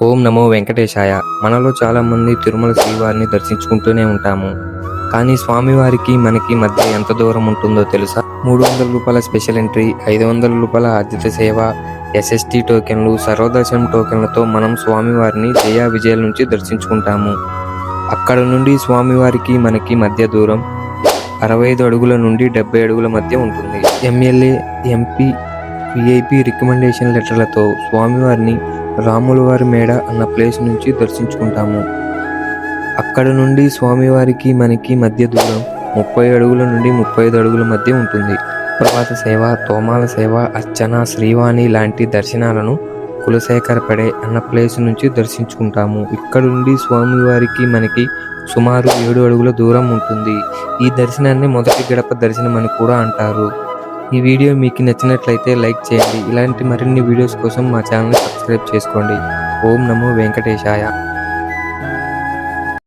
ఓం నమో వెంకటేశాయ. మనలో చాలామంది తిరుమల శ్రీవారిని దర్శించుకుంటూనే ఉంటాము. కానీ స్వామివారికి మనకి మధ్య ఎంత దూరం ఉంటుందో తెలుసా? 300 రూపాయల స్పెషల్ ఎంట్రీ, 500 రూపాయల ఆర్జిత సేవ, ఎస్ఎస్టీ టోకెన్లు, సర్వదర్శనం టోకెన్లతో మనం స్వామివారిని జయ విజయాల నుంచి దర్శించుకుంటాము. అక్కడ నుండి స్వామివారికి మనకి మధ్య దూరం 65 అడుగుల నుండి 70 అడుగుల మధ్య ఉంటుంది. ఎమ్మెల్యే, ఎంపీ, విఐపి రికమెండేషన్ లెటర్లతో స్వామివారిని రాములవారి మేడ అన్న ప్లేస్ నుంచి దర్శించుకుంటాము. అక్కడ నుండి స్వామివారికి మనకి మధ్య దూరం 30 అడుగుల నుండి 35 అడుగుల మధ్య ఉంటుంది. ప్రభాత సేవ, తోమాల సేవ, అర్చన, శ్రీవాణి లాంటి దర్శనాలను కులశేఖరపడే అన్న ప్లేస్ నుంచి దర్శించుకుంటాము. ఇక్కడ నుండి స్వామివారికి మనకి సుమారు 7 అడుగుల దూరం ఉంటుంది. ఈ దర్శనాన్ని మొదటి గడప దర్శనం అని కూడా అంటారు. ఈ వీడియో మీకు నచ్చినట్లయితే లైక్ చేయండి. ఇలాంటి మరిన్ని వీడియోస్ కోసం మా ఛానల్ని సబ్స్క్రైబ్ చేసుకోండి. ఓం నమో వెంకటేశాయ.